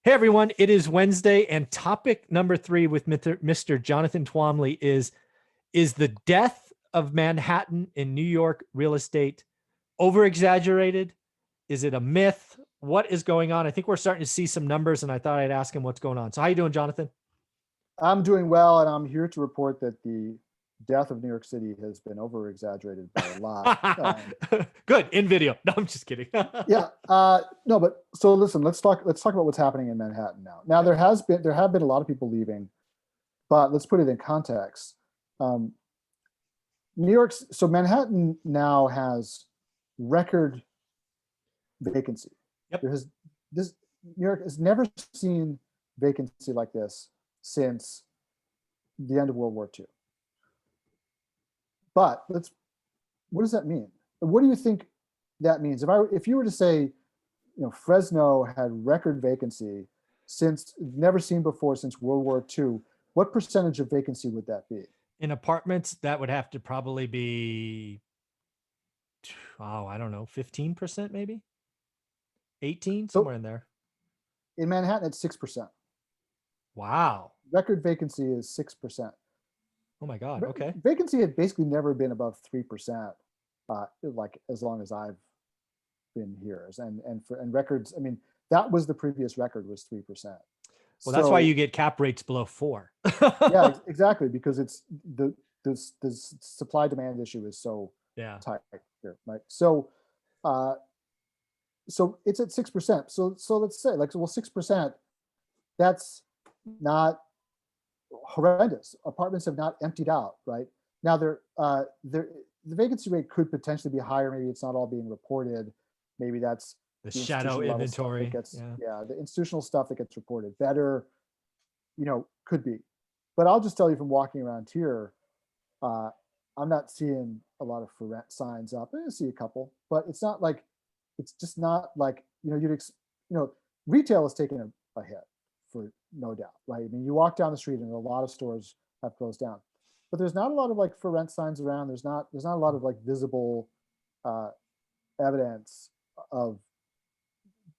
Hey everyone, it is Wednesday, and topic number 3 with Mr. Jonathan Twomley is the death of Manhattan in New York real estate over exaggerated? Is it a myth? What is going on? I think we're starting to see some numbers, and I thought I'd ask him what's going on. So how you doing, Jonathan? I'm doing well, and I'm here to report that the death of New York City has been over exaggerated by a lot. Good, in video. No, I'm just kidding. Yeah, no, but so listen, let's talk about what's happening in Manhattan now. Now there have been a lot of people leaving, but let's put it in context. Um, so Manhattan now has record vacancy. Yep. New York has never seen vacancy like this since the end of World War II. But what does that mean? What do you think that means? If you were to say, Fresno had record vacancy since never seen before since World War II, what percentage of vacancy would that be? In apartments, that would have to probably be, I don't know, 15% maybe? 18, somewhere in there. In Manhattan, it's 6%. Wow. Record vacancy is 6%. Oh my God. Okay. Vacancy had basically never been above 3%, like as long as I've been here. And records, I mean, that was the previous record was 3%. Well, that's why you get cap rates below 4. Yeah, exactly, because it's the supply demand issue is so tight here, right? So it's at 6%. So let's say 6%. That's not horrendous. Apartments have not emptied out, right? Now the vacancy rate could potentially be higher. Maybe it's not all being reported. Maybe that's the shadow inventory. The institutional stuff that gets reported better, could be. But I'll just tell you from walking around here, I'm not seeing a lot of for rent signs up. I see a couple, but it's just not like, retail has taken a hit, for no doubt, right? I mean, you walk down the street and a lot of stores have closed down, but there's not a lot of for rent signs around. There's not a lot of visible evidence of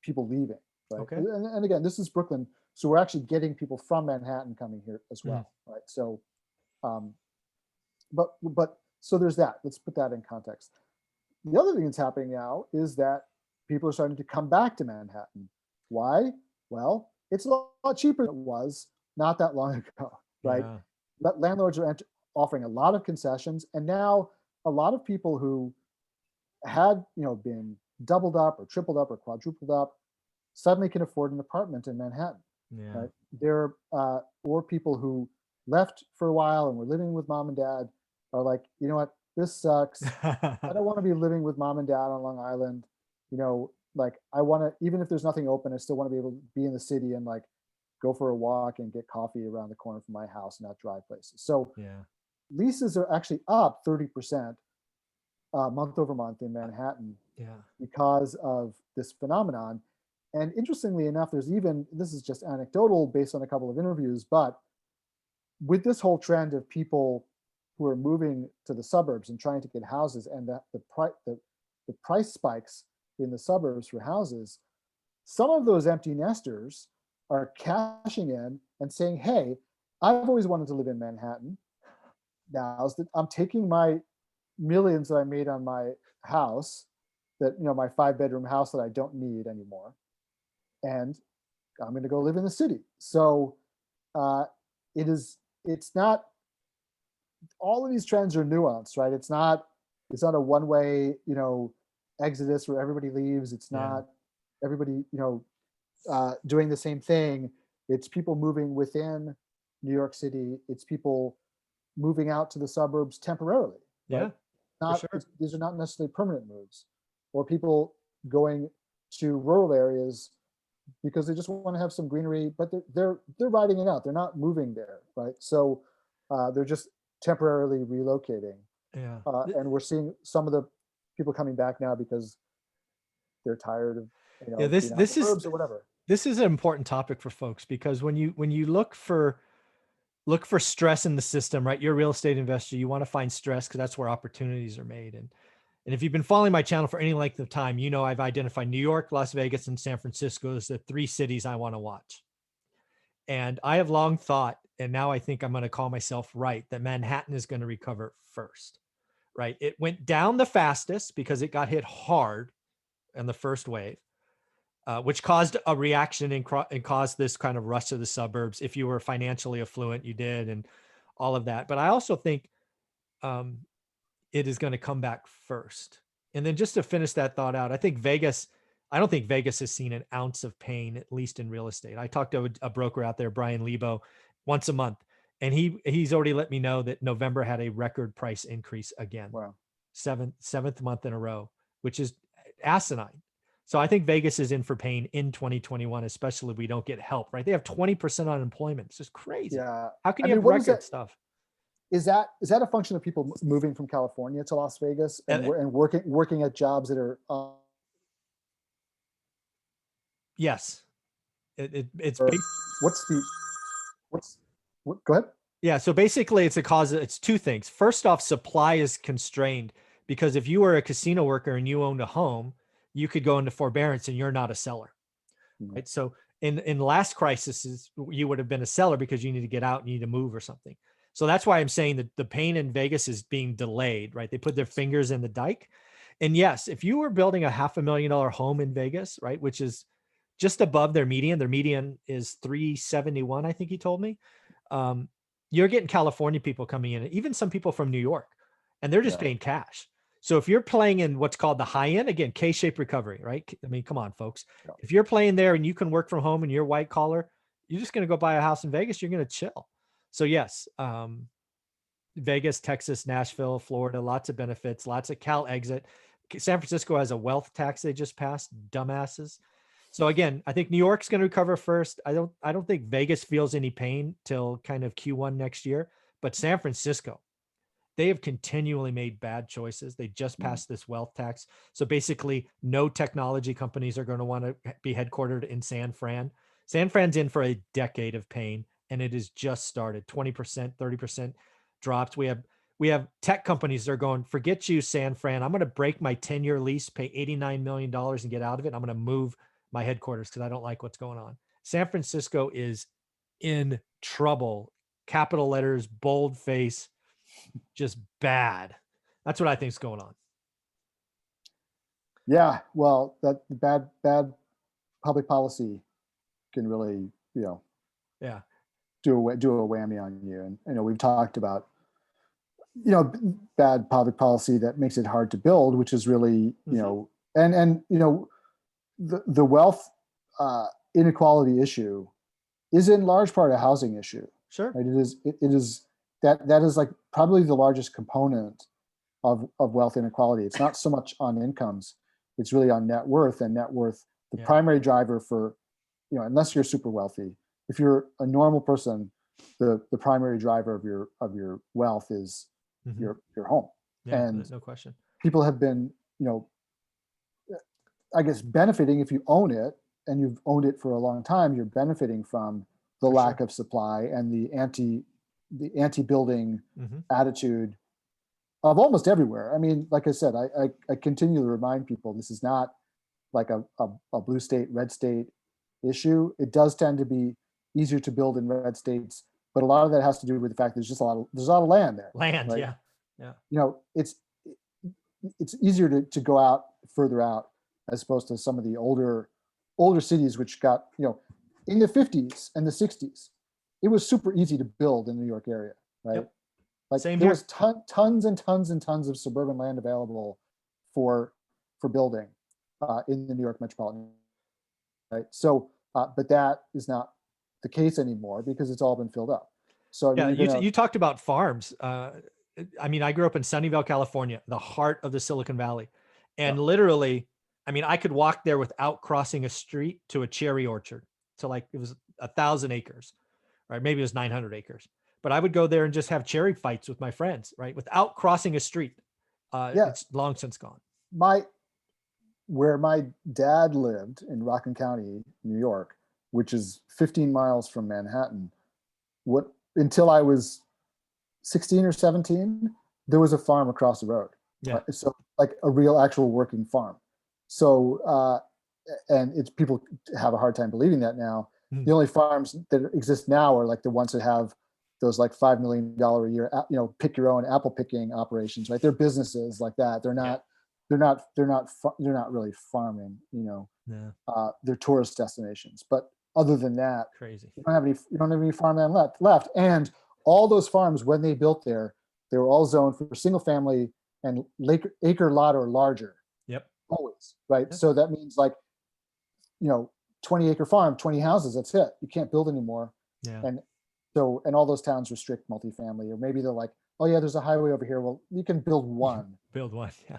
people leaving, right? Okay. And again, this is Brooklyn, so we're actually getting people from Manhattan coming here as well, right? So, but so there's that. Let's put that in context. The other thing that's happening now is that people are starting to come back to Manhattan. Why? Well, it's a lot cheaper than it was not that long ago, right? Yeah. But landlords are offering a lot of concessions, and now a lot of people who had been doubled up or tripled up or quadrupled up suddenly can afford an apartment in Manhattan. Yeah. Right? There or people who left for a while and were living with mom and dad are like, you know what, this sucks. I don't want to be living with mom and dad on Long Island. I want to, even if there's nothing open, I still want to be able to be in the city and go for a walk and get coffee around the corner from my house and not drive places. So leases are actually up 30% month over month in Manhattan because of this phenomenon. And interestingly enough, this is just anecdotal based on a couple of interviews, but with this whole trend of people who are moving to the suburbs and trying to get houses, and the price spikes in the suburbs for houses, some of those empty nesters are cashing in and saying, hey, I've always wanted to live in Manhattan. Now I'm taking my millions that I made on my house, my 5-bedroom house that I don't need anymore, and I'm going to go live in the city. So it's not, all of these trends are nuanced, right? It's not a one-way, exodus where everybody leaves. It's not everybody, doing the same thing. It's people moving within New York City. It's people moving out to the suburbs temporarily. Right? These are not necessarily permanent moves, or people going to rural areas because they just want to have some greenery, but they're riding it out. They're not moving there, right? So they're just temporarily relocating. Yeah. And we're seeing some of the people coming back now because they're tired of this is or whatever. This is an important topic for folks, because when you look for stress in the system, right? You're a real estate investor, you want to find stress because that's where opportunities are made. And if you've been following my channel for any length of time, you know I've identified New York, Las Vegas, and San Francisco as the 3 cities I want to watch. And I have long thought, and now I think I'm going to call myself right, that Manhattan is going to recover first, right? It went down the fastest because it got hit hard in the first wave, which caused a reaction and caused this kind of rush to the suburbs. If you were financially affluent, you did, and all of that. But I also think it is going to come back first. And then just to finish that thought out, I don't think Vegas has seen an ounce of pain, at least in real estate. I talked to a broker out there, Brian Lebo, once a month, and he's already let me know that November had a record price increase again. Wow. Seventh month in a row, which is asinine. So I think Vegas is in for pain in 2021, especially if we don't get help, right? They have 20% unemployment. It's just crazy. Yeah. How can you have record stuff? Is that a function of people moving from California to Las Vegas and working at jobs that are yes. It's go ahead. Yeah, so basically it's two things. First off, supply is constrained because if you were a casino worker and you owned a home, you could go into forbearance and you're not a seller. Right? So in last crises, you would have been a seller because you need to get out, you need to move or something. So that's why I'm saying that the pain in Vegas is being delayed, right? They put their fingers in the dike. And yes, if you were building a $500,000 home in Vegas, right, which is just above their median is 371, I think he told me. You're getting California people coming in, even some people from New York, and they're just paying cash. So if you're playing in what's called the high end, again, K-shaped recovery, right? I mean, come on, folks. Yeah. If you're playing there and you can work from home and you're white collar, you're just going to go buy a house in Vegas. You're going to chill. So yes, Vegas, Texas, Nashville, Florida, lots of benefits, lots of Cal exit. San Francisco has a wealth tax they just passed, dumbasses. So again, I think New York's going to recover first. I don't think Vegas feels any pain till kind of Q1 next year, but San Francisco, they have continually made bad choices. They just passed this wealth tax. So basically no technology companies are going to want to be headquartered in San Fran. San Fran's in for a decade of pain, and it has just started. 20%, 30% drops. We have tech companies that are going, forget you, San Fran. I'm going to break my 10-year lease, pay $89 million and get out of it. I'm going to move my headquarters because I don't like what's going on. San Francisco is in trouble. Capital letters, bold face, just bad. That's what I think is going on. Yeah, well, that bad public policy can really, do a whammy on you. And we've talked about bad public policy that makes it hard to build, which is really the wealth inequality issue is in large part a housing issue. Sure, right? It is that is like probably the largest component of wealth inequality. It's not so much on incomes; it's really on net worth. And net worth, the primary driver for, unless you're super wealthy, if you're a normal person, the primary driver of your wealth is your home. Yeah, and no question. People have been, I guess, benefiting if you own it and you've owned it for a long time. You're benefiting from the lack of supply and the anti-building attitude of almost everywhere. I mean, like I said, I continue to remind people this is not like a blue state, red state issue. It does tend to be easier to build in red states, but a lot of that has to do with the fact there's a lot of land there. Land, right? Yeah. It's easier to go out further out as opposed to some of the older cities, which got, in the 50s and the 60s, it was super easy to build in the New York area, right? Yep. Like Same there here. was tons and tons and tons of suburban land available for building in the New York metropolitan, right? So, but that is not the case anymore because it's all been filled up. So yeah, you talked about farms. I mean, I grew up in Sunnyvale, California, the heart of the Silicon Valley. And literally, I mean, I could walk there without crossing a street to a cherry orchard. So like it was 1,000 acres, right? Maybe it was 900 acres, but I would go there and just have cherry fights with my friends, right? Without crossing a street. It's long since gone. Where my dad lived in Rockland County, New York, which is 15 miles from Manhattan, until I was 16 or 17, there was a farm across the road. Yeah. So like a real actual working farm. So, and it's people have a hard time believing that now. The only farms that exist now are like the ones that have those like $5 million a year, pick your own apple picking operations, right? They're businesses like that. They're not, they're not really farming, they're tourist destinations. But other than that, Crazy. you don't have any farmland left. And all those farms, when they built there, they were all zoned for single family and acre lot or larger. Yep. Always, right? Yep. So that means like, 20 acre farm, 20 houses, that's it. You can't build anymore. Yeah. And all those towns restrict multifamily, or maybe they're like, oh yeah, there's a highway over here. Well, you can build one. Build one. Yeah.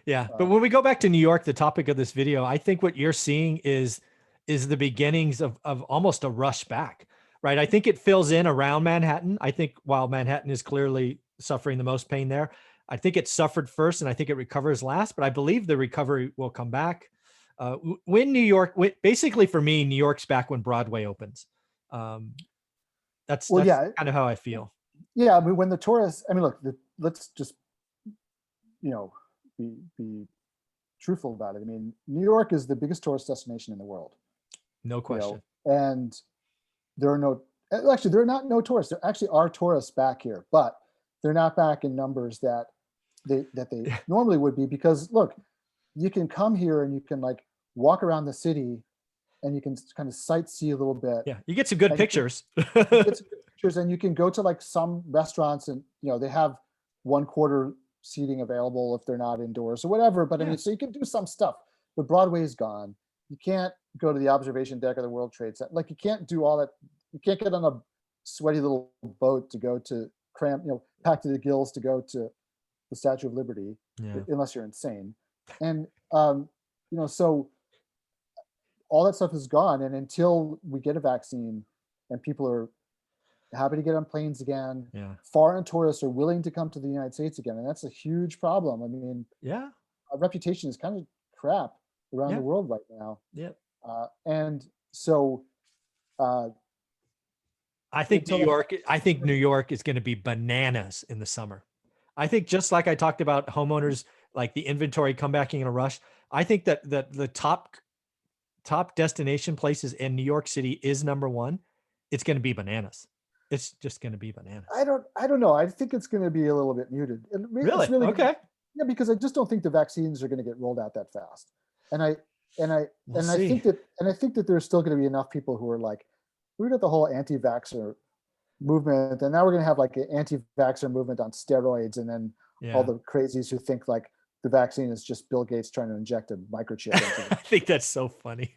Yeah. But when we go back to New York, the topic of this video, I think what you're seeing is the beginnings of almost a rush back, right? I think it fills in around Manhattan. I think while Manhattan is clearly suffering the most pain there, I think it suffered first and I think it recovers last, but I believe the recovery will come back. When New York, basically for me, New York's back when Broadway opens. That's kind of how I feel. Yeah, I mean, when the tourists, I mean, look, let's just, be truthful about it. I mean, New York is the biggest tourist destination in the world. No question. And there are not no tourists. There actually are tourists back here, but they're not back in numbers that they normally would be, because look, you can come here and you can like walk around the city and you can kind of sightsee a little bit. Yeah, you get some good pictures. And you can go to like some restaurants and they have 1/4 seating available if they're not indoors or whatever. But I mean, so you can do some stuff. But Broadway is gone. You can't go to the observation deck of the World Trade Center. Like you can't do all that. You can't get on a sweaty little boat to go to packed to the gills to go to the Statue of Liberty, unless you're insane. And so all that stuff is gone. And until we get a vaccine and people are happy to get on planes again, foreign tourists are willing to come to the United States again. And that's a huge problem. I mean, our reputation is kind of crap around the world right now. And so I think New York is going to be bananas in the summer. I think just like I talked about homeowners, like the inventory come back in a rush. I think that the top destination places in New York City is number one. It's going to be bananas. It's just going to be bananas. I don't know. I think it's going to be a little bit muted. Really? Okay. Yeah, because I just don't think the vaccines are going to get rolled out that fast. And I think that there's still going to be enough people who are like, we got the whole anti-vaxxer movement, and now we're going to have like an anti-vaxxer movement on steroids, and then all the crazies who think like the vaccine is just Bill Gates trying to inject a microchip into I think that's so funny.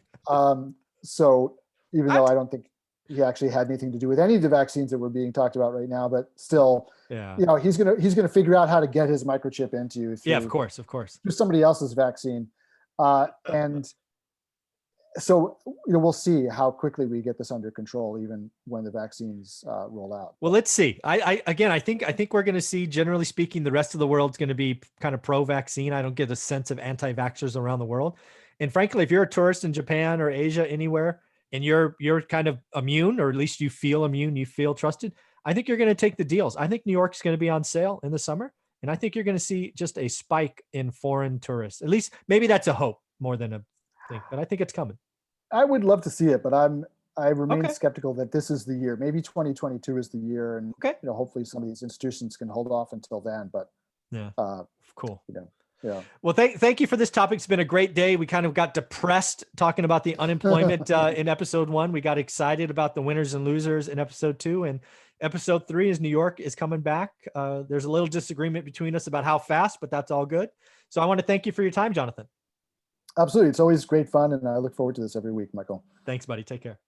So even though I don't think he actually had anything to do with any of the vaccines that were being talked about right now, but still, he's gonna figure out how to get his microchip into you. Of course, through somebody else's vaccine, and so we'll see how quickly we get this under control, even when the vaccines roll out. Well, let's see. I think we're going to see, generally speaking, the rest of the world's going to be kind of pro-vaccine. I don't get a sense of anti-vaxxers around the world. And frankly, if you're a tourist in Japan or Asia, anywhere, and you're kind of immune, or at least you feel immune, you feel trusted, I think you're going to take the deals. I think New York's going to be on sale in the summer, and I think you're going to see just a spike in foreign tourists. At least maybe that's a hope more than a thing, but I think it's coming. I would love to see it, but I remain skeptical that this is the year. Maybe 2022 is the year, and hopefully some of these institutions can hold off until then. But cool. Well, thank you for this topic. It's been a great day. We kind of got depressed talking about the unemployment in episode 1. We got excited about the winners and losers in episode 2, and episode 3 is New York is coming back. There's a little disagreement between us about how fast, but that's all good. So I want to thank you for your time, Jonathan. Absolutely. It's always great fun, and I look forward to this every week, Michael. Thanks, buddy. Take care.